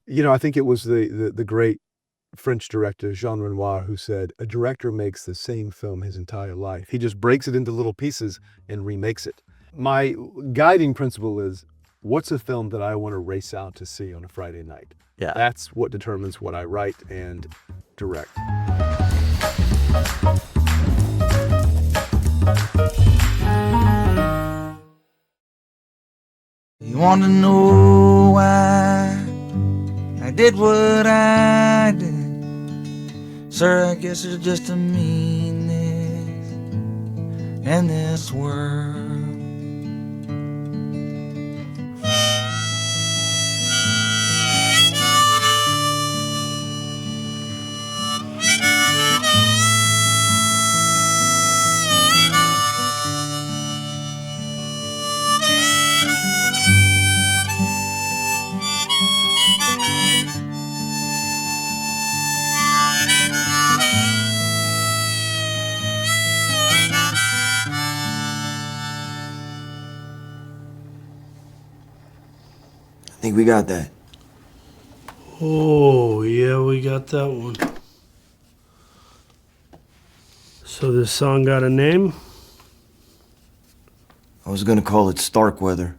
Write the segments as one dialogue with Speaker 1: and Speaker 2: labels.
Speaker 1: I think it was the great French director Jean Renoir who said, "A director makes the same film his entire life. He just breaks it into little pieces and remakes it." My guiding principle is, what's a film that I want to race out to see on a Friday night?
Speaker 2: Yeah.
Speaker 1: That's what determines what I write and direct.
Speaker 3: You want to know why I did what I did? Sir, I guess there's just a meanness in this world. I think we got that.
Speaker 4: Oh, yeah, we got that one. So this song got a name?
Speaker 3: I was gonna call it Starkweather,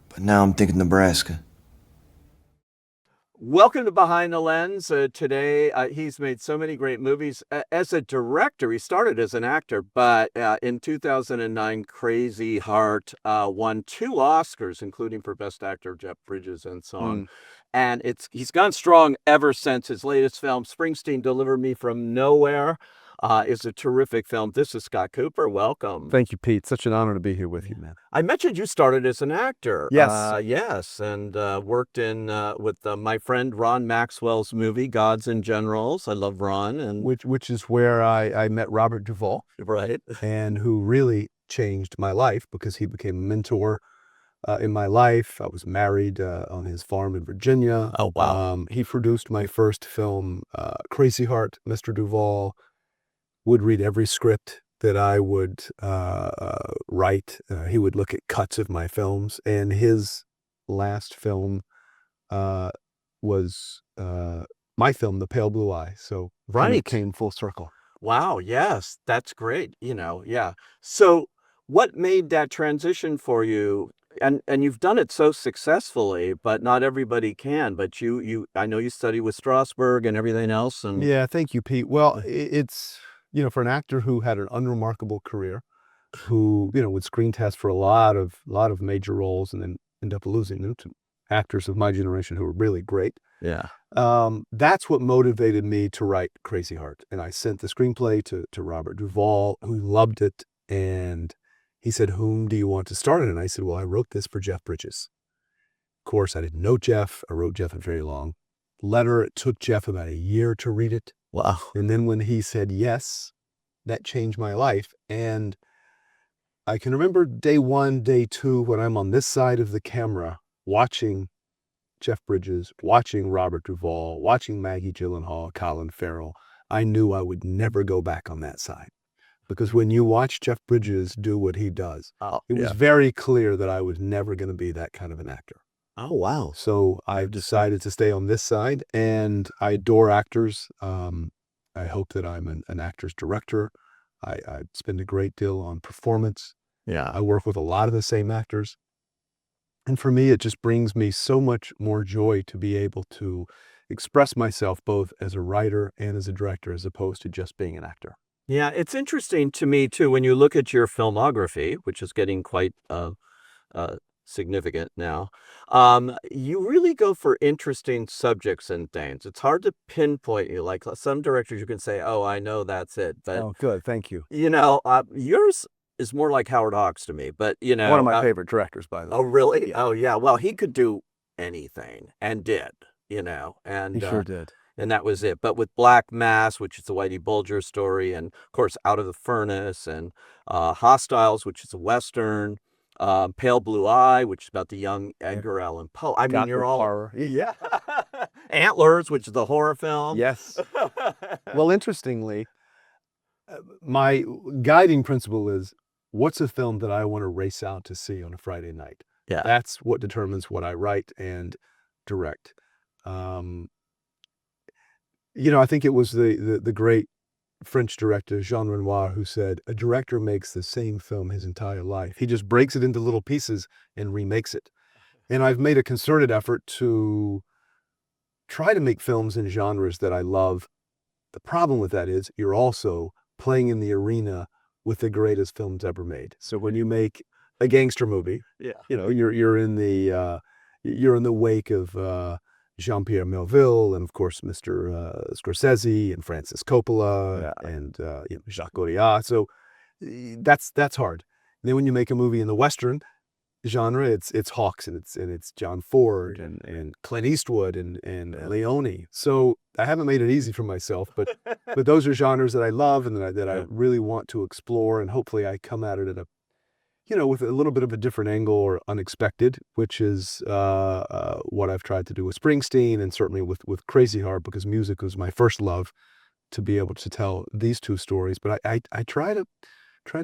Speaker 3: but now I'm thinking Nebraska.
Speaker 2: Welcome to Behind the Lens. Today, he's made so many great movies. As a director, he started as an actor, but in 2009, Crazy Heart won 2 Oscars, including for Best Actor, Jeff Bridges, and song. And he's gone strong ever since. His latest film, Springsteen, Deliver Me from Nowhere, is a terrific film. This is Scott Cooper. Welcome.
Speaker 1: Thank you, Pete. Such an honor to be here with you, man.
Speaker 2: I mentioned you started as an actor.
Speaker 1: Yes.
Speaker 2: Yes, and worked in with my friend Ron Maxwell's movie Gods and Generals. I love Ron, and
Speaker 1: Which is where I met Robert Duvall,
Speaker 2: right.
Speaker 1: and who really changed my life because he became a mentor in my life. I was married on his farm in Virginia.
Speaker 2: Oh, wow.
Speaker 1: He produced my first film, Crazy Heart. Mr. Duvall would read every script that I would write. He would look at cuts of my films, and his last film was my film, The Pale Blue Eye. So kind of
Speaker 2: Right.
Speaker 1: came full circle.
Speaker 2: Wow. Yes, that's great. Yeah. So, what made that transition for you? And you've done it so successfully, but not everybody can. But I know you study with Strasberg and everything else, and
Speaker 1: Yeah, thank you, Pete. Well, it's, for an actor who had an unremarkable career, who, would screen test for a lot of major roles and then end up losing them to actors of my generation who were really great.
Speaker 2: yeah.
Speaker 1: That's what motivated me to write Crazy Heart. And I sent the screenplay to Robert Duvall, who loved it. And he said, "Whom do you want to star in it?" And I said, "Well, I wrote this for Jeff Bridges." Of course, I didn't know Jeff. I wrote Jeff a very long letter. It took Jeff about a year to read it.
Speaker 2: Wow.
Speaker 1: And then when he said yes, that changed my life. And I can remember day 1, day 2, when I'm on this side of the camera watching Jeff Bridges, watching Robert Duvall, watching Maggie Gyllenhaal, Colin Farrell. I knew I would never go back on that side. Because when you watch Jeff Bridges do what he does,
Speaker 2: Oh,
Speaker 1: it was
Speaker 2: yeah.
Speaker 1: very clear that I was never going to be that kind of an actor.
Speaker 2: Oh, wow.
Speaker 1: So I've decided to stay on this side, and I adore actors. I hope that I'm an actor's director. I spend a great deal on performance.
Speaker 2: Yeah.
Speaker 1: I work with a lot of the same actors. And for me, it just brings me so much more joy to be able to express myself both as a writer and as a director, as opposed to just being an actor.
Speaker 2: Yeah, it's interesting to me too when you look at your filmography, which is getting quite significant now. You really go for interesting subjects and things. It's hard to pinpoint you. Like some directors, you can say, "Oh, I know that's it," but
Speaker 1: Oh, good. Thank you.
Speaker 2: yours is more like Howard Hawks to me. But
Speaker 1: One of my favorite directors, by the way.
Speaker 2: oh, really?
Speaker 1: Yeah.
Speaker 2: Oh, yeah. Well, he could do anything and did. And
Speaker 1: He sure did.
Speaker 2: and that was it. But with Black Mass, which is the Whitey Bulger story, and of course, Out of the Furnace, and Hostiles, which is a Western, Pale Blue Eye, which is about the young Edgar Allan Poe. I mean,
Speaker 1: Gothic
Speaker 2: you're all
Speaker 1: horror.
Speaker 2: yeah. Antlers, which is the horror film.
Speaker 1: Yes. Well, interestingly, my guiding principle is, what's a film that I want to race out to see on a Friday night?
Speaker 2: Yeah.
Speaker 1: That's what determines what I write and direct. I think it was the great French director Jean Renoir who said, "A director makes the same film his entire life. He just breaks it into little pieces and remakes it." And I've made a concerted effort to try to make films in genres that I love. The problem with that is you're also playing in the arena with the greatest films ever made. So when you make a gangster movie,
Speaker 2: Yeah.
Speaker 1: you're in the wake of Jean-Pierre Melville and of course Mr. Scorsese and Francis Coppola and Jacques Audiard. So that's hard. And then when you make a movie in the Western genre, it's Hawks and it's John Ford and Clint Eastwood and Leone. So I haven't made it easy for myself, but those are genres that I love and that I really want to explore, and hopefully I come at it at with a little bit of a different angle or unexpected, which is what I've tried to do with Springsteen and certainly with Crazy Heart, because music was my first love, to be able to tell these two stories. But I try to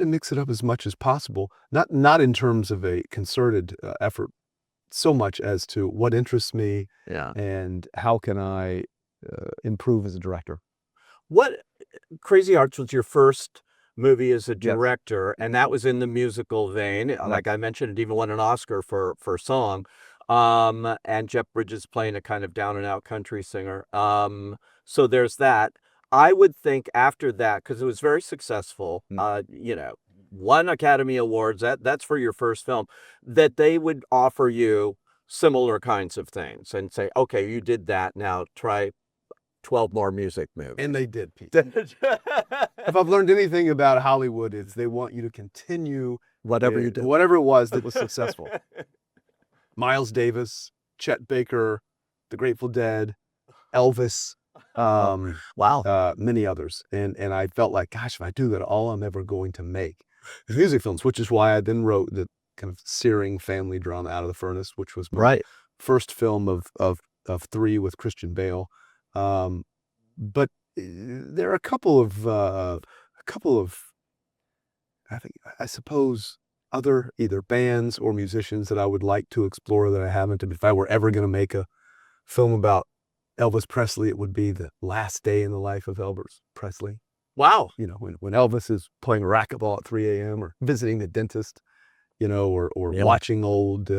Speaker 1: mix it up as much as possible, not in terms of a concerted effort so much as to what interests me and how can I improve as a director.
Speaker 2: What Crazy Hearts was your first movie as a director, and that was in the musical vein. Like I mentioned, it even won an Oscar for song. And Jeff Bridges playing a kind of down and out country singer. So there's that. I would think after that, because it was very successful, won Academy Awards, that's for your first film, that they would offer you similar kinds of things and say, okay, you did that, now try 12 more music movies.
Speaker 1: And they did, Pete. If I've learned anything about Hollywood, it's they want you to continue
Speaker 2: whatever you did.
Speaker 1: Whatever it was that was successful. Miles Davis, Chet Baker, The Grateful Dead, Elvis, many others. And I felt like, gosh, if I do that, all I'm ever going to make is music films, which is why I then wrote the kind of searing family drama Out of the Furnace, which was my first film of three with Christian Bale. But there are a couple of I suppose other either bands or musicians that I would like to explore that I haven't. And if I were ever going to make a film about Elvis Presley, it would be the last day in the life of Elvis Presley.
Speaker 2: Wow.
Speaker 1: When Elvis is playing racquetball at 3 a.m. or visiting the dentist, or watching old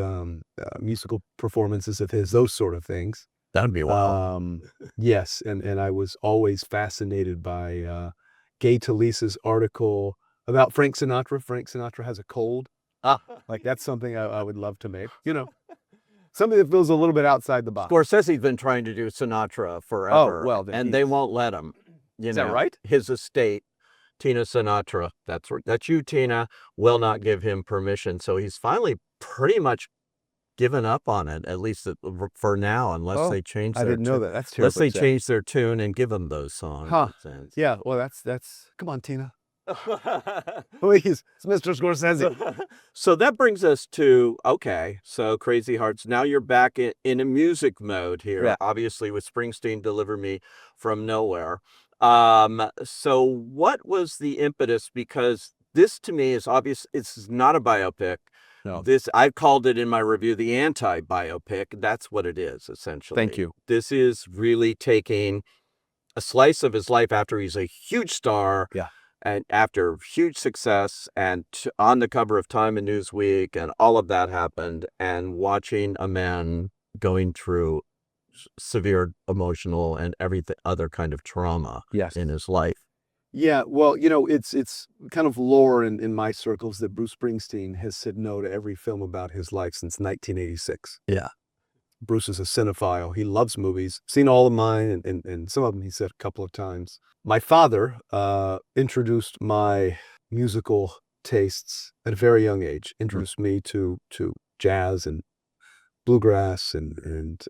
Speaker 1: musical performances of his, those sort of things.
Speaker 2: That'd be wild.
Speaker 1: Yes. And I was always fascinated by Gay Talisa's article about Frank Sinatra. Frank Sinatra has a cold. Like that's something I would love to make, something that feels a little bit outside the box.
Speaker 2: Scorsese's been trying to do Sinatra forever.
Speaker 1: Oh, well,
Speaker 2: and they won't let him.
Speaker 1: Is that right?
Speaker 2: His estate, Tina Sinatra, that's you, Tina, will not give him permission. So he's finally pretty much given up on it, at least for now, unless they change their
Speaker 1: I didn't know that. That's terrible.
Speaker 2: Unless they change their tune and give him those songs.
Speaker 1: Yeah, well, that's come on, Tina. Please, it's Mr. Scorsese.
Speaker 2: So that brings us to, so Crazy Hearts. Now you're back in a music mode here, obviously with Springsteen, Deliver Me From Nowhere. So what was the impetus? Because this to me is obvious. It's not a biopic.
Speaker 1: No.
Speaker 2: I called it in my review the anti-biopic. That's what it is, essentially.
Speaker 1: Thank you.
Speaker 2: This is really taking a slice of his life after he's a huge star.
Speaker 1: Yeah.
Speaker 2: And after huge success and on the cover of Time and Newsweek and all of that happened, and watching a man going through severe emotional and everything other kind of trauma in his life.
Speaker 1: Yeah, well, it's kind of lore in my circles that Bruce Springsteen has said no to every film about his life since 1986.
Speaker 2: Yeah.
Speaker 1: Bruce is a cinephile. He loves movies, seen all of mine, and some of them he said a couple of times. My father introduced my musical tastes at a very young age, introduced me to jazz and bluegrass and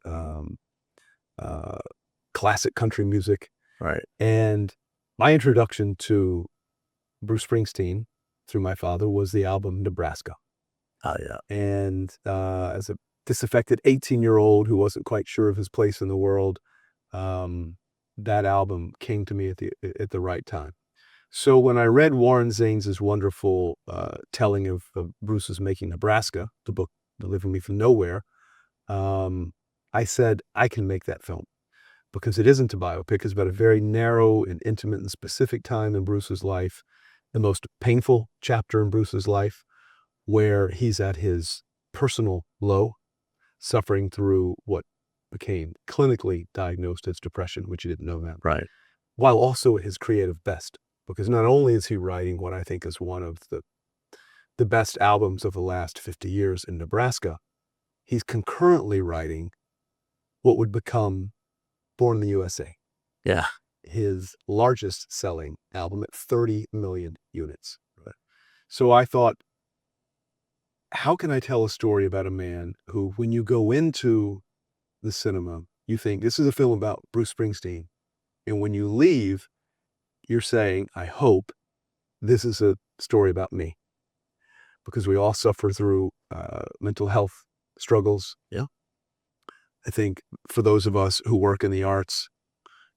Speaker 1: classic country music.
Speaker 2: Right.
Speaker 1: And my introduction to Bruce Springsteen through my father was the album Nebraska.
Speaker 2: Oh, yeah.
Speaker 1: And as a disaffected 18-year-old who wasn't quite sure of his place in the world, that album came to me at the right time. So when I read Warren Zanes' wonderful telling of Bruce's Making Nebraska, the book delivering me from nowhere, I said, I can make that film because it isn't a biopic. It's about a very narrow and intimate and specific time in Bruce's life, the most painful chapter in Bruce's life, where he's at his personal low, suffering through what became clinically diagnosed as depression, which he didn't know that.
Speaker 2: Right.
Speaker 1: While also at his creative best, because not only is he writing what I think is one of the best albums of the last 50 years in Nebraska, he's concurrently writing what would become Born in the USA.
Speaker 2: Yeah.
Speaker 1: His largest selling album at 30 million units. Right. So I thought, how can I tell a story about a man who, when you go into the cinema, you think this is a film about Bruce Springsteen. And when you leave, you're saying, I hope this is a story about me. Because we all suffer through mental health struggles.
Speaker 2: Yeah.
Speaker 1: I think for those of us who work in the arts,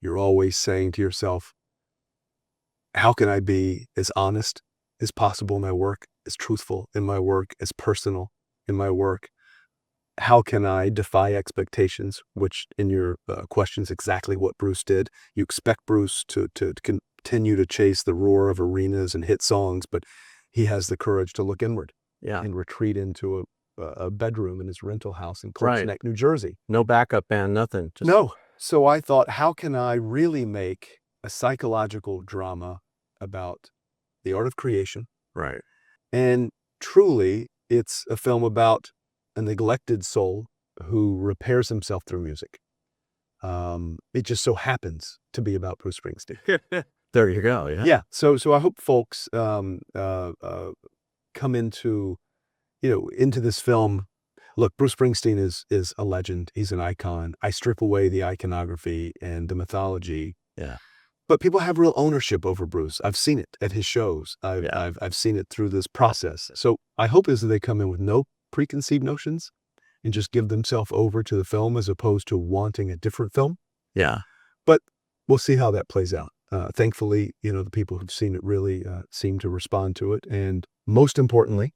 Speaker 1: you're always saying to yourself, how can I be as honest as possible in my work, as truthful in my work, as personal in my work? How can I defy expectations, which in your question is exactly what Bruce did. You expect Bruce to continue to chase the roar of arenas and hit songs, but he has the courage to look inward and retreat into a bedroom in his rental house in Clark's Neck, New Jersey.
Speaker 2: No backup band, nothing. Just...
Speaker 1: No. So I thought, how can I really make a psychological drama about the art of creation?
Speaker 2: Right.
Speaker 1: And truly, it's a film about a neglected soul who repairs himself through music. It just so happens to be about Bruce Springsteen.
Speaker 2: There you go. Yeah.
Speaker 1: Yeah. So I hope folks come into this film. Look, Bruce Springsteen is a legend. He's an icon. I strip away the iconography and the mythology.
Speaker 2: Yeah.
Speaker 1: But people have real ownership over Bruce. I've seen it at his shows. I've seen it through this process. So I hope is that they come in with no preconceived notions and just give themselves over to the film as opposed to wanting a different film.
Speaker 2: Yeah.
Speaker 1: But we'll see how that plays out. Thankfully, the people who've seen it really seem to respond to it. And most importantly,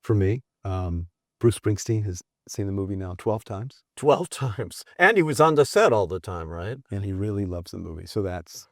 Speaker 1: for me, Bruce Springsteen has seen the movie now 12 times.
Speaker 2: 12 times. And he was on the set all the time, right?
Speaker 1: And he really loves the movie. So that's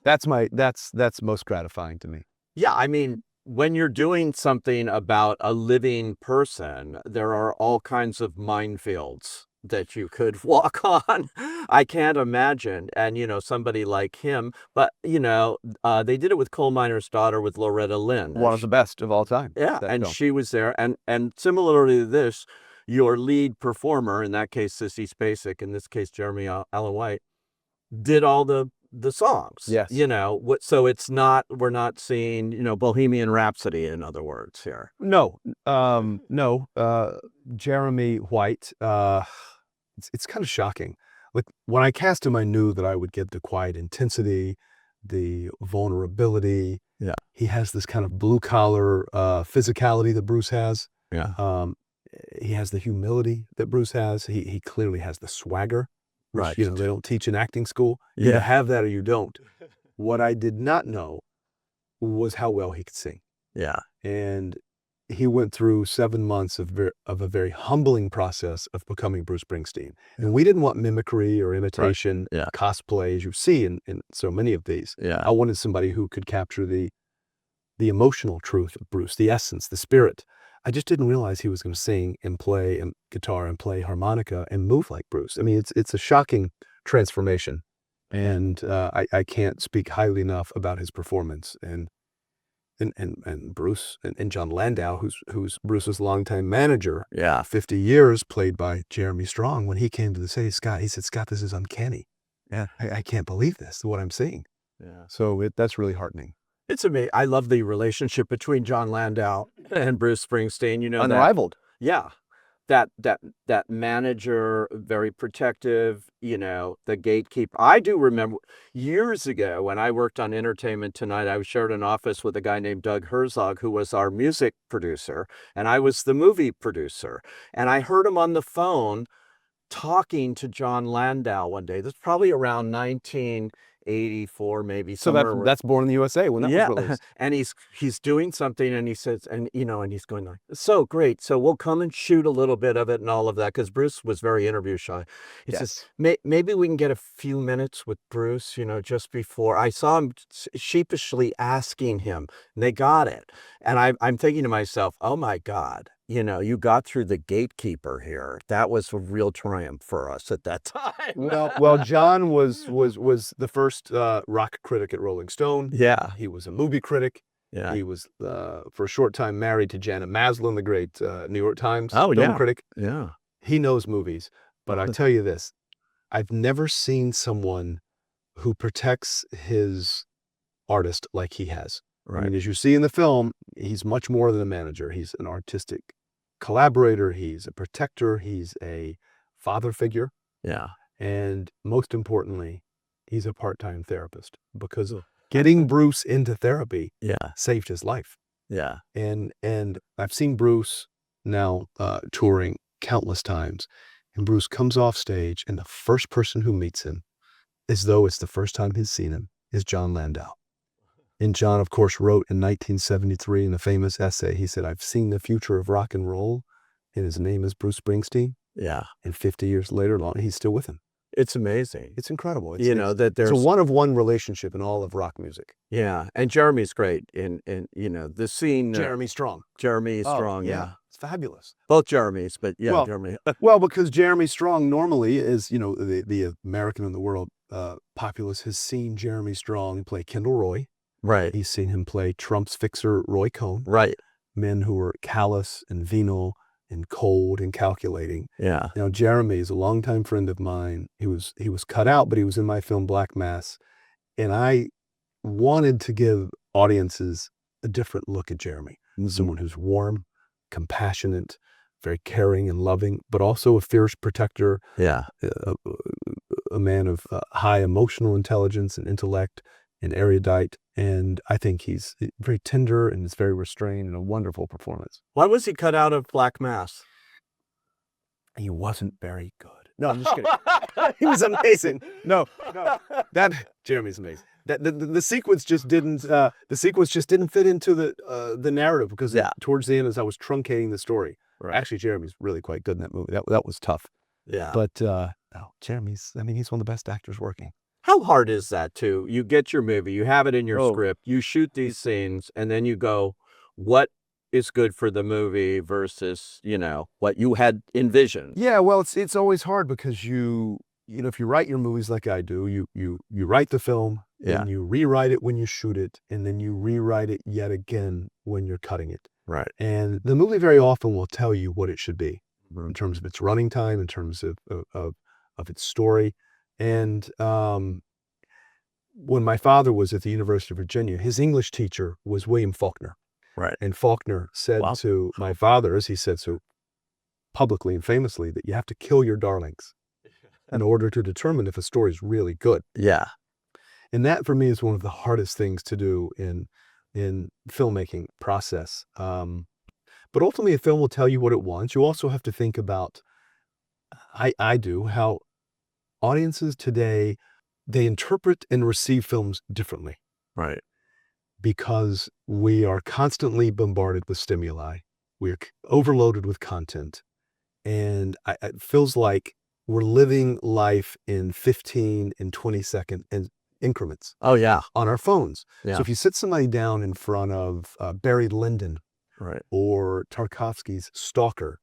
Speaker 1: most gratifying to me.
Speaker 2: Yeah, I mean, when you're doing something about a living person, there are all kinds of minefields that you could walk on. I can't imagine. And, somebody like him, but, they did it with Coal Miner's Daughter with Loretta Lynn.
Speaker 1: One of the best of all time.
Speaker 2: Yeah, and film. She was there. And similarly to this, your lead performer, in that case, Sissy Spacek, in this case, Jeremy Allen White, did all the songs.
Speaker 1: Yes.
Speaker 2: So it's not, we're not seeing, Bohemian Rhapsody, in other words, here.
Speaker 1: No. Jeremy White, it's kind of shocking. Like when I cast him, I knew that I would get the quiet intensity, the vulnerability.
Speaker 2: Yeah.
Speaker 1: He has this kind of blue collar physicality that Bruce has.
Speaker 2: Yeah.
Speaker 1: He has the humility that Bruce has. He clearly has the swagger, which,
Speaker 2: right.
Speaker 1: They don't teach in acting school. You either have that or you don't. What I did not know was how well he could sing.
Speaker 2: Yeah.
Speaker 1: And he went through 7 months of a very humbling process of becoming Bruce Springsteen. And we didn't want mimicry or imitation, cosplay, as you see in so many of these.
Speaker 2: Yeah.
Speaker 1: I wanted somebody who could capture the emotional truth of Bruce, the essence, the spirit. I just didn't realize he was going to sing and play and guitar and play harmonica and move like Bruce. I mean, it's a shocking transformation. And I can't speak highly enough about his performance. And Bruce and John Landau, who's Bruce's longtime manager, 50 years, played by Jeremy Strong. When he came to the set, he said, Scott, this is uncanny. Yeah, I can't believe this, what I'm seeing.
Speaker 2: Yeah.
Speaker 1: So that's really heartening.
Speaker 2: It's amazing. I love the relationship between John Landau and Bruce Springsteen.
Speaker 1: Unrivaled.
Speaker 2: That manager, very protective, the gatekeeper. I do remember years ago when I worked on Entertainment Tonight, I shared an office with a guy named Doug Herzog, who was our music producer, and I was the movie producer. And I heard him on the phone talking to John Landau one day. That's probably around 19 84, maybe
Speaker 1: So
Speaker 2: somewhere.
Speaker 1: that's Born in the USA when that
Speaker 2: Yeah,
Speaker 1: was released.
Speaker 2: and he's doing something, and he says, and and he's going like, so great. So we'll come and shoot a little bit of it and all of that, because Bruce was very interview shy. He says, maybe we can get a few minutes with Bruce, just before. I saw him sheepishly asking him, and they got it. And I'm thinking to myself, oh my God, you got through the gatekeeper here. That was a real triumph for us at that time.
Speaker 1: Well, John was the first rock critic at Rolling Stone.
Speaker 2: Yeah.
Speaker 1: He was a movie critic.
Speaker 2: Yeah.
Speaker 1: He was for a short time married to Janet Maslin, the great New York Times film critic.
Speaker 2: Yeah.
Speaker 1: He knows movies, but I tell you this, I've never seen someone who protects his artist like he has.
Speaker 2: Right.
Speaker 1: I mean, as you see in the film, he's much more than a manager. He's an artistic collaborator. He's a protector. He's a father figure.
Speaker 2: Yeah.
Speaker 1: And most importantly, he's a part-time therapist, because getting Bruce into therapy saved his life.
Speaker 2: Yeah.
Speaker 1: And I've seen Bruce now touring countless times, and Bruce comes off stage, and the first person who meets him, as though it's the first time he's seen him, is John Landau. And John, of course, wrote in 1973 in a famous essay, he said, "I've seen the future of rock and roll," and his name is Bruce Springsteen.
Speaker 2: Yeah.
Speaker 1: And 50 years later, he's still with him.
Speaker 2: It's amazing.
Speaker 1: It's incredible.
Speaker 2: That there's
Speaker 1: it's a one-of-one relationship in all of rock music.
Speaker 2: Yeah. And Jeremy's great in the scene.
Speaker 1: Jeremy Strong.
Speaker 2: Jeremy Strong. Yeah.
Speaker 1: It's fabulous.
Speaker 2: Both Jeremys, but
Speaker 1: Well,
Speaker 2: Jeremy.
Speaker 1: Well, because Jeremy Strong normally is, the American in the world populace has seen Jeremy Strong play Kendall Roy.
Speaker 2: Right.
Speaker 1: He's seen him play Trump's fixer, Roy Cohn.
Speaker 2: Right.
Speaker 1: Men who were callous and venal and cold and calculating.
Speaker 2: Yeah.
Speaker 1: Jeremy is a longtime friend of mine. He was cut out, but he was in my film Black Mass. And I wanted to give audiences a different look at Jeremy.
Speaker 2: Mm-hmm.
Speaker 1: Someone who's warm, compassionate, very caring and loving, but also a fierce protector.
Speaker 2: Yeah.
Speaker 1: A man of high emotional intelligence and intellect and erudite. And I think he's very tender and is very restrained, and a wonderful performance.
Speaker 2: Why was he cut out of Black Mass?
Speaker 1: He wasn't very good. No, I'm just kidding. He was amazing. No, that Jeremy's amazing. That the sequence just didn't. The sequence just didn't fit into the narrative, because towards the end, as I was truncating the story, actually Jeremy's really quite good in that movie. That was tough.
Speaker 2: Yeah.
Speaker 1: But Jeremy's. I mean, he's one of the best actors working.
Speaker 2: How hard is that too? You get your movie, you have it in your script, you shoot these scenes, and then you go, what is good for the movie versus, what you had envisioned?
Speaker 1: Yeah, well, it's always hard, because if you write your movies like I do, you write the film, and you rewrite it when you shoot it, and then you rewrite it yet again when you're cutting it.
Speaker 2: Right.
Speaker 1: And the movie very often will tell you what it should be in terms of its running time, in terms of its story. And when my father was at the University of Virginia, his English teacher was William Faulkner.
Speaker 2: Right.
Speaker 1: And Faulkner said to my father, as he said so publicly and famously, that you have to kill your darlings in order to determine if a story is really good.
Speaker 2: Yeah.
Speaker 1: And that, for me, is one of the hardest things to do in filmmaking process. But ultimately, a film will tell you what it wants. You also have to think about, I do, how audiences today, they interpret and receive films differently.
Speaker 2: Right.
Speaker 1: Because we are constantly bombarded with stimuli. We're overloaded with content. And it feels like we're living life in 15 and 20-second increments.
Speaker 2: Oh, yeah.
Speaker 1: On our phones.
Speaker 2: Yeah.
Speaker 1: So if you sit somebody down in front of Barry Lyndon,
Speaker 2: right,
Speaker 1: or Tarkovsky's Stalker,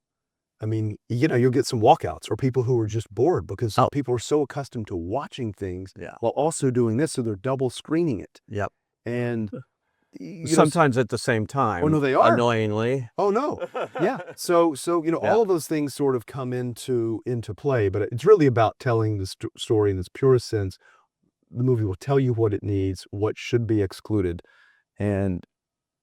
Speaker 1: I mean, you'll get some walkouts, or people who are just bored, because people are so accustomed to watching things while also doing this, so they're double screening it.
Speaker 2: Yep.
Speaker 1: And
Speaker 2: sometimes at the same time.
Speaker 1: Oh, no, they are.
Speaker 2: Annoyingly.
Speaker 1: Oh, no. Yeah. So all of those things sort of come into play, but it's really about telling the story in its purest sense. The movie will tell you what it needs, what should be excluded, and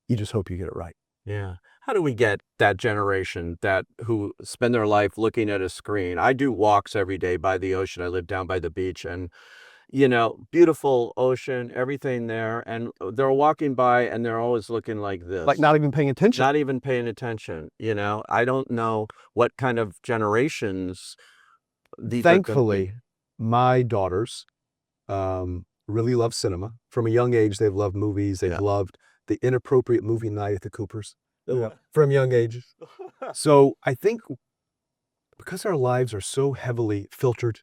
Speaker 1: you just hope you get it right.
Speaker 2: Yeah. How do we get that generation who spend their life looking at a screen? I do walks every day by the ocean. I live down by the beach, and beautiful ocean, everything there. And they're walking by and they're always looking like this.
Speaker 1: Like not even paying attention.
Speaker 2: Not even paying attention. I don't know what kind of generations.
Speaker 1: Thankfully, my daughters, really love cinema. From a young age, they've loved movies. They've
Speaker 2: Yeah.
Speaker 1: loved the inappropriate movie night at the Coopers from young ages. So I think because our lives are so heavily filtered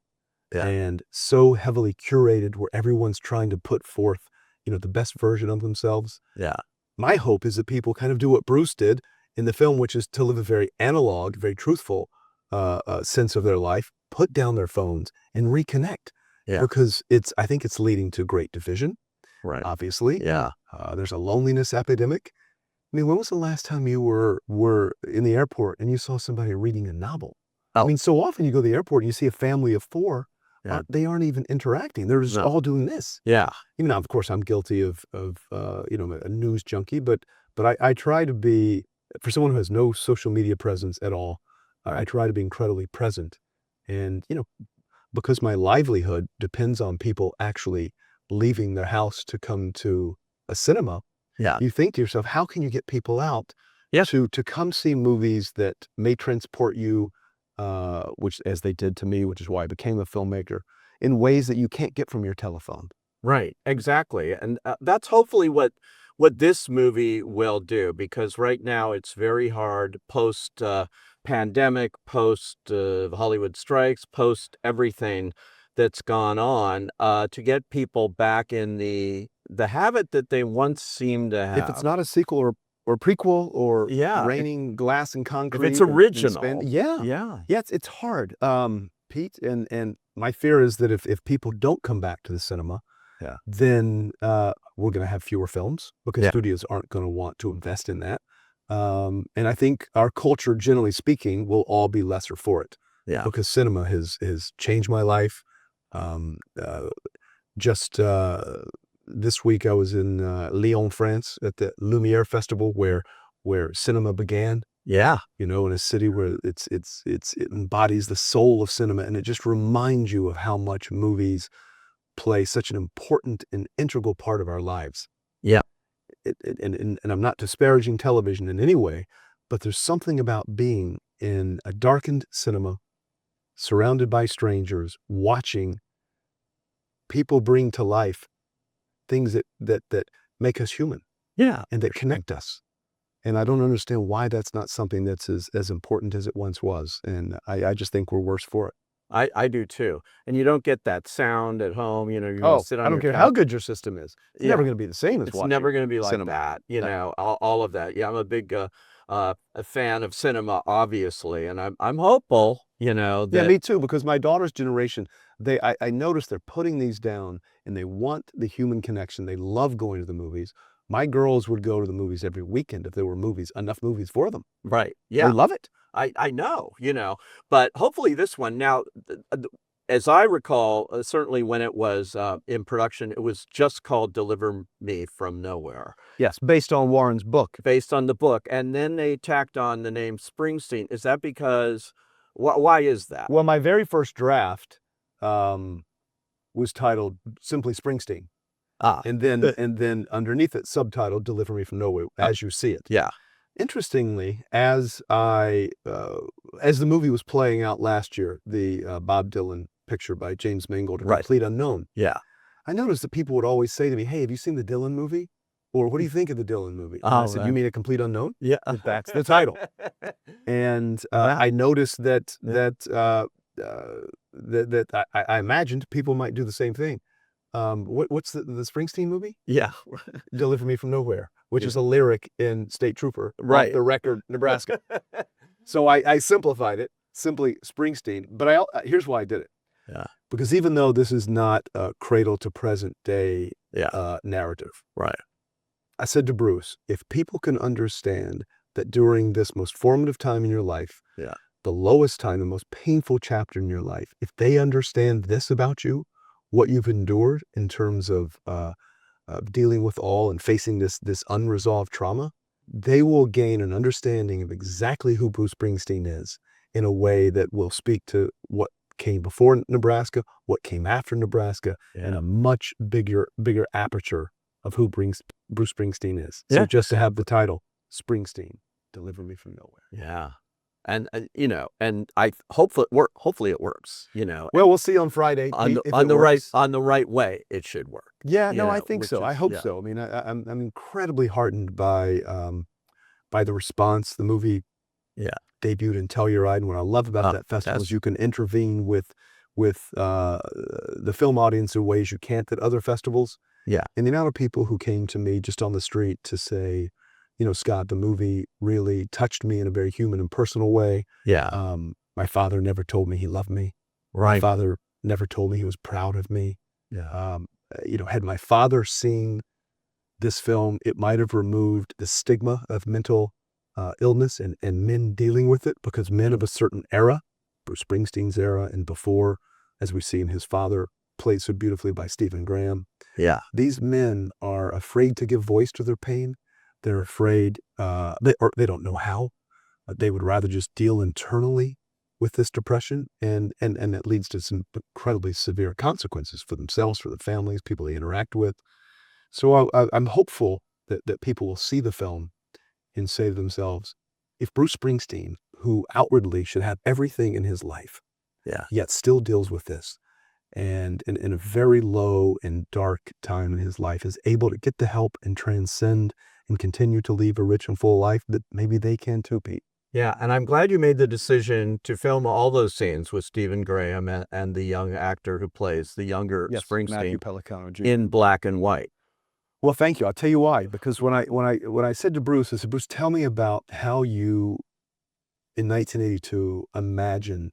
Speaker 2: Yeah.
Speaker 1: and so heavily curated, where everyone's trying to put forth, the best version of themselves.
Speaker 2: Yeah.
Speaker 1: My hope is that people kind of do what Bruce did in the film, which is to live a very analog, very truthful sense of their life, put down their phones and reconnect.
Speaker 2: Yeah.
Speaker 1: Because I think it's leading to great division,
Speaker 2: Right.
Speaker 1: obviously.
Speaker 2: Yeah.
Speaker 1: There's a loneliness epidemic. I mean, when was the last time you were in the airport and you saw somebody reading a novel?
Speaker 2: Oh.
Speaker 1: I mean, so often you go to the airport and you see a family of 4.
Speaker 2: Yeah.
Speaker 1: They aren't even interacting. They're just
Speaker 2: No.
Speaker 1: all doing this.
Speaker 2: Yeah.
Speaker 1: Now, of course, I'm guilty of a news junkie, but I try to be, for someone who has no social media presence at all, I try to be incredibly present. And, because my livelihood depends on people actually leaving their house to come to a cinema,
Speaker 2: Yeah.
Speaker 1: you think to yourself, how can you get people out
Speaker 2: Yeah.
Speaker 1: to come see movies that may transport you, which, as they did to me, which is why I became a filmmaker, in ways that you can't get from your telephone.
Speaker 2: Right, exactly. And that's hopefully what this movie will do, because right now it's very hard post pandemic, post Hollywood strikes, post everything that's gone on, to get people back in the habit that they once seemed to have.
Speaker 1: If it's not a sequel or prequel or
Speaker 2: Yeah.
Speaker 1: raining glass and concrete,
Speaker 2: If it's
Speaker 1: and
Speaker 2: original.
Speaker 1: yeah,
Speaker 2: Yeah.
Speaker 1: it's hard, Pete, and my fear is that if people don't come back to the cinema,
Speaker 2: Yeah.
Speaker 1: then we're going to have fewer films, because
Speaker 2: Yeah.
Speaker 1: studios aren't going to want to invest in that. And I think our culture, generally speaking, will all be lesser for it,
Speaker 2: Yeah.
Speaker 1: because cinema has changed my life. Just this week, I was in Lyon, France, at the Lumiere Festival, where cinema began.
Speaker 2: Yeah.
Speaker 1: In a city where it embodies the soul of cinema, and it just reminds you of how much movies play such an important and integral part of our lives.
Speaker 2: Yeah.
Speaker 1: And I'm not disparaging television in any way, but there's something about being in a darkened cinema, surrounded by strangers, watching people bring to life things that make us human
Speaker 2: Yeah.
Speaker 1: and that connect us. And I don't understand why that's not something that's as important as it once was. And I just think we're worse for it.
Speaker 2: I do too. And you don't get that sound at home. You sit on
Speaker 1: I don't
Speaker 2: your
Speaker 1: care
Speaker 2: couch.
Speaker 1: how good your system is. It's
Speaker 2: Yeah.
Speaker 1: never going to be the same as
Speaker 2: It's
Speaker 1: watching
Speaker 2: never going to be like
Speaker 1: cinema.
Speaker 2: that,
Speaker 1: No.
Speaker 2: all of that. Yeah, I'm a big a fan of cinema, obviously, and I'm hopeful,
Speaker 1: Yeah,
Speaker 2: that
Speaker 1: me too, because my daughter's generation, I noticed they're putting these down, and they want the human connection. They love going to the movies. My girls would go to the movies every weekend if there were enough movies for them.
Speaker 2: right.
Speaker 1: They
Speaker 2: Yeah,
Speaker 1: love it.
Speaker 2: I know, but hopefully this one now, as I recall, certainly when it was in production, it was just called "Deliver Me from Nowhere,"
Speaker 1: Yes, based on Warren's book.
Speaker 2: based on the book, and then they tacked on the name Springsteen. Is that because? Why is that?
Speaker 1: Well, my very first draft was titled simply Springsteen.
Speaker 2: Ah,
Speaker 1: And then underneath it, subtitled "Deliver Me from Nowhere," as you see it.
Speaker 2: yeah,
Speaker 1: Interestingly, as the movie was playing out last year, the Bob Dylan picture by James Mangold, A
Speaker 2: Right.
Speaker 1: Complete Unknown,
Speaker 2: yeah.
Speaker 1: I noticed that people would always say to me, "Hey, have you seen the Dylan movie?" Or, "What do you think of the Dylan movie?" And I
Speaker 2: Oh,
Speaker 1: said,
Speaker 2: right.
Speaker 1: "You mean A Complete Unknown?"
Speaker 2: Yeah,
Speaker 1: That's the title. And I noticed that I imagined people might do the same thing. What's the Springsteen movie?
Speaker 2: yeah,
Speaker 1: "Deliver Me from Nowhere," which
Speaker 2: Yeah.
Speaker 1: is a lyric in State Trooper,
Speaker 2: Right.
Speaker 1: off the record, Nebraska. So I simplified it, simply Springsteen. But here's why I did it.
Speaker 2: Yeah.
Speaker 1: Because even though this is not a cradle to present day
Speaker 2: yeah,
Speaker 1: narrative,
Speaker 2: right.
Speaker 1: I said to Bruce, if people can understand that during this most formative time in your life,
Speaker 2: Yeah.
Speaker 1: the lowest time, the most painful chapter in your life, if they understand this about you, what you've endured in terms of dealing with all and facing this unresolved trauma, they will gain an understanding of exactly who Bruce Springsteen is in a way that will speak to what came before Nebraska, what came after Nebraska, and
Speaker 2: Yeah.
Speaker 1: a much bigger aperture of who Bruce Springsteen is. So
Speaker 2: Yeah.
Speaker 1: just to have the title, Springsteen, Deliver Me from Nowhere.
Speaker 2: Yeah. and I hopefully it works,
Speaker 1: Well, we'll see on Friday,
Speaker 2: on
Speaker 1: Pete,
Speaker 2: the
Speaker 1: if
Speaker 2: on
Speaker 1: it
Speaker 2: the
Speaker 1: works.
Speaker 2: right way. It should work.
Speaker 1: Yeah,
Speaker 2: you
Speaker 1: no, I
Speaker 2: know,
Speaker 1: think
Speaker 2: which
Speaker 1: so. I
Speaker 2: is
Speaker 1: hope
Speaker 2: yeah,
Speaker 1: so. I mean, I'm incredibly heartened by the response. The movie
Speaker 2: yeah.
Speaker 1: debuted in Telluride, and what I love about that festival is
Speaker 2: That's
Speaker 1: you can intervene with the film audience in ways you can't at other festivals.
Speaker 2: yeah,
Speaker 1: And the amount of people who came to me just on the street to say, Scott, the movie really touched me in a very human and personal way.
Speaker 2: yeah.
Speaker 1: My father never told me he loved me. My
Speaker 2: Right.
Speaker 1: father never told me he was proud of me.
Speaker 2: Yeah.
Speaker 1: Had my father seen this film, it might have removed the stigma of mental illness and men dealing with it, because men of a certain era, Bruce Springsteen's era and before, as we see in his father, played so beautifully by Stephen Graham,
Speaker 2: Yeah.
Speaker 1: these men are afraid to give voice to their pain. They're afraid, they don't know how. They would rather just deal internally with this depression, and that leads to some incredibly severe consequences for themselves, for the families, people they interact with. So I'm hopeful that people will see the film and say to themselves, if Bruce Springsteen, who outwardly should have everything in his life,
Speaker 2: Yeah.
Speaker 1: yet still deals with this, and in a very low and dark time in his life is able to get the help and transcend and continue to live a rich and full life, that maybe they can too, Pete.
Speaker 2: Yeah, and I'm glad you made the decision to film all those scenes with Stephen Graham and the young actor who plays the younger
Speaker 1: Matthew
Speaker 2: Springsteen
Speaker 1: Pellicano Jr.
Speaker 2: in black and white.
Speaker 1: Well, thank you. I'll tell you why. Because when I said to Bruce, I said, Bruce, tell me about how you, in 1982, imagined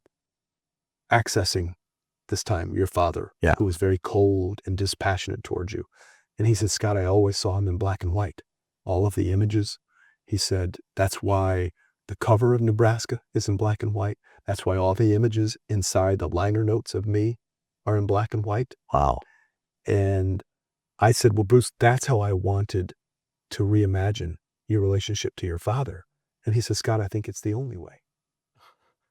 Speaker 1: accessing this time your father,
Speaker 2: Yeah.
Speaker 1: who was very cold and dispassionate towards you. And he said, Scott, I always saw him in black and white. All of the images. He said, that's why the cover of Nebraska is in black and white. That's why all the images inside the liner notes of me are in black and white.
Speaker 2: Wow.
Speaker 1: And I said, well, Bruce, that's how I wanted to reimagine your relationship to your father. And he said, Scott, I think it's the only way.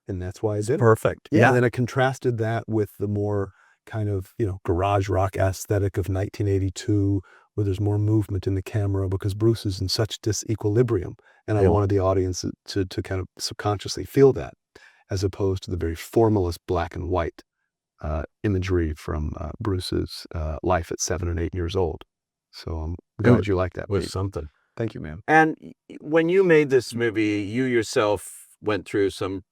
Speaker 1: And that's why I did it.
Speaker 2: Perfect.
Speaker 1: Yeah. And then I contrasted that with the more kind of, garage rock aesthetic of 1982, where there's more movement in the camera, because Bruce is in such disequilibrium. And I
Speaker 2: Yeah.
Speaker 1: wanted the audience to kind of subconsciously feel that, as opposed to the very formalist black and white imagery from Bruce's life at 7 and 8 years old. So I'm glad you like that.
Speaker 2: Was
Speaker 1: Pete.
Speaker 2: something.
Speaker 1: Thank you, man.
Speaker 2: And when you made this movie, you yourself went through some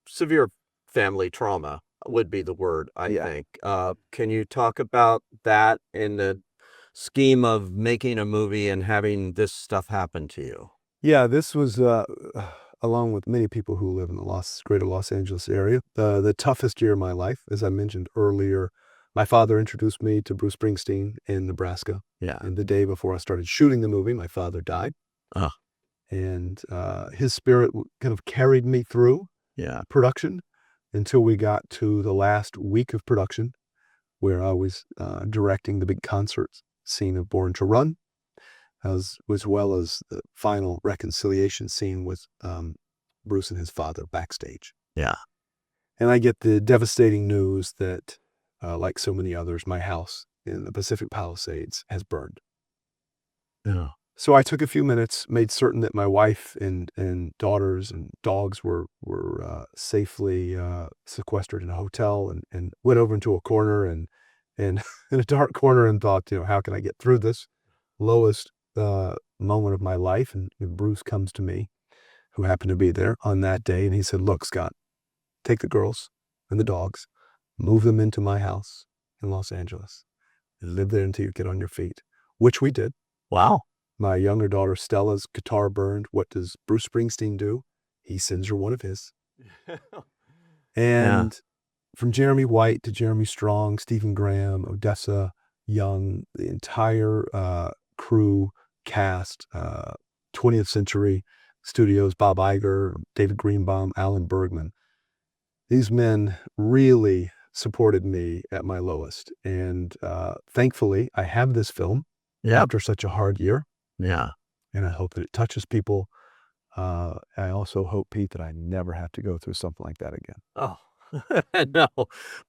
Speaker 2: severe family trauma, would be the word, I think. Can you talk about that in the scheme of making a movie and having this stuff happen to you?
Speaker 1: Yeah, this was, along with many people who live in the greater Los Angeles area, the toughest year of my life. As I mentioned earlier, my father introduced me to Bruce Springsteen in Nebraska.
Speaker 2: Yeah.
Speaker 1: And the day before I started shooting the movie, my father died. And his spirit kind of carried me through production until we got to the last week of production, where I was directing the big concert scene of Born to Run, as well as the final reconciliation scene with Bruce and his father backstage.
Speaker 2: Yeah.
Speaker 1: And I get the devastating news that, like so many others, my house in the Pacific Palisades has burned.
Speaker 2: Yeah.
Speaker 1: So I took a few minutes, made certain that my wife and daughters and dogs were safely sequestered in a hotel, and went over into a corner and in a dark corner, and thought, how can I get through this lowest moment of my life? And Bruce comes to me, who happened to be there on that day, and he said, look, Scott, take the girls and the dogs, move them into my house in Los Angeles, and live there until you get on your feet, which we did.
Speaker 2: Wow.
Speaker 1: My younger daughter Stella's guitar burned. What does Bruce Springsteen do? He sends her one of his. And from Jeremy White to Jeremy Strong, Stephen Graham, Odessa Young, the entire crew, cast, 20th Century Studios, Bob Iger, David Greenbaum, Alan Bergman. These men really supported me at my lowest. And thankfully, I have this film after such a hard year.
Speaker 2: Yeah.
Speaker 1: And I hope that it touches people. I also hope, Pete, that I never have to go through something like that again.
Speaker 2: Oh, no.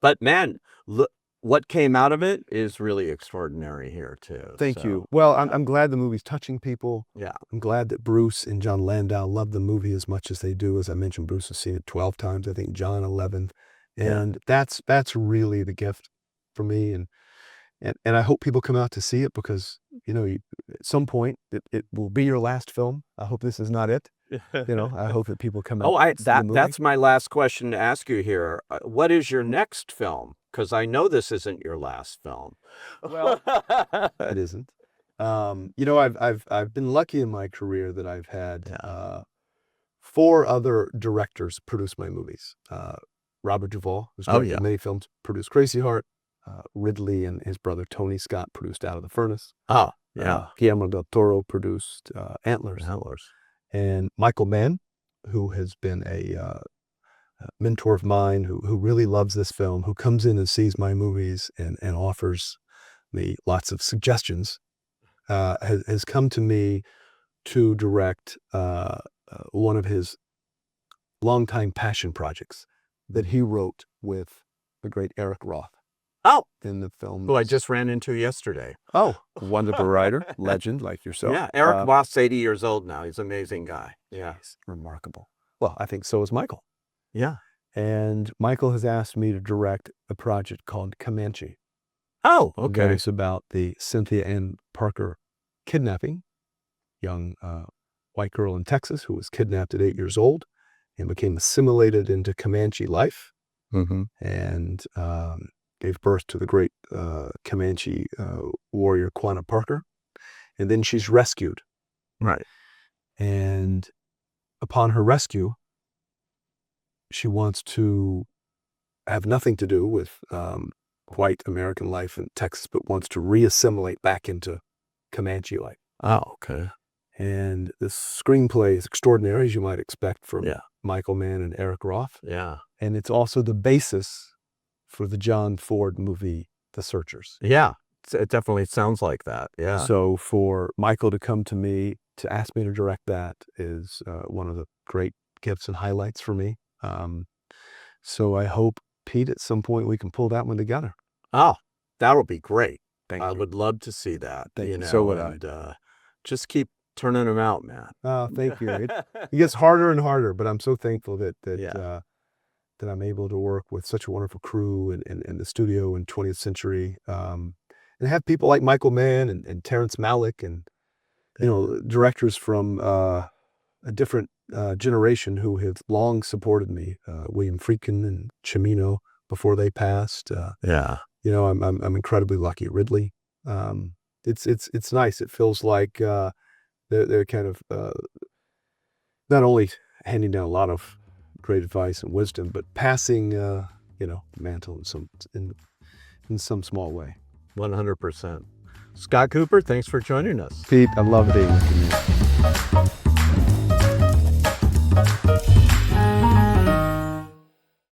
Speaker 2: But man, look, what came out of it is really extraordinary here too.
Speaker 1: Thank
Speaker 2: So,
Speaker 1: you. Well, I'm glad the movie's touching people.
Speaker 2: Yeah.
Speaker 1: I'm glad that Bruce and John Landau love the movie as much as they do. As I mentioned, Bruce has seen it 12 times. I think John 11. And that's really the gift for me. And I hope people come out to see it because, at some point it will be your last film. I hope this is not it. I hope that people come out.
Speaker 2: Oh,
Speaker 1: to see the movie.
Speaker 2: that's my last question to ask you here. What is your next film? Because I know this isn't your last film.
Speaker 1: Well, it isn't. I've been lucky in my career that I've had 4 other directors produce my movies. Robert Duvall, who's directed many films, produced Crazy Heart. Ridley and his brother Tony Scott produced Out of the Furnace.
Speaker 2: Oh, yeah.
Speaker 1: Guillermo del Toro produced Antlers. And Michael Mann, who has been a mentor of mine, who really loves this film, who comes in and sees my movies and offers me lots of suggestions, has come to me to direct one of his longtime passion projects that he wrote with the great Eric Roth.
Speaker 2: Oh,
Speaker 1: in the film.
Speaker 2: who I just ran into yesterday.
Speaker 1: Oh, wonderful writer, legend like yourself.
Speaker 2: Yeah, Eric Roth's 80 years old now. He's an amazing guy. Yeah.
Speaker 1: He's remarkable. Well, I think so is Michael.
Speaker 2: Yeah.
Speaker 1: And Michael has asked me to direct a project called Comanche.
Speaker 2: Oh,
Speaker 1: That
Speaker 2: okay.
Speaker 1: is about the Cynthia Ann Parker kidnapping, young white girl in Texas who was kidnapped at 8 years old and became assimilated into Comanche life.
Speaker 2: Mm-hmm.
Speaker 1: And gave birth to the great Comanche warrior Quanah Parker. And then she's rescued.
Speaker 2: Right.
Speaker 1: And upon her rescue, she wants to have nothing to do with white American life in Texas, but wants to reassimilate back into Comanche life.
Speaker 2: Oh, okay.
Speaker 1: And this screenplay is extraordinary, as you might expect from Michael Mann and Eric Roth.
Speaker 2: Yeah.
Speaker 1: And it's also the basis for the John Ford movie, The Searchers.
Speaker 2: Yeah. It definitely sounds like that. Yeah.
Speaker 1: So for Michael to come to me to ask me to direct that is one of the great gifts and highlights for me. So I hope, Pete, at some point we can pull that one together.
Speaker 2: Oh, that'll be great.
Speaker 1: Thank
Speaker 2: I
Speaker 1: you.
Speaker 2: would love to see that.
Speaker 1: Thank you.
Speaker 2: Know,
Speaker 1: So would I.
Speaker 2: and, just keep turning them out, man.
Speaker 1: Oh, thank you. It gets harder and harder, but I'm so thankful that that I'm able to work with such a wonderful crew and the studio in 20th Century, and have people like Michael Mann and Terrence Malick and directors from a different generation who have long supported me. William Friedkin and Cimino before they passed. I'm incredibly lucky. Ridley. It's nice. It feels like they're kind of not only handing down a lot of great advice and wisdom, but passing the mantle in some small way.
Speaker 2: 100%. Scott Cooper, thanks for joining us.
Speaker 1: Pete, I love being with you.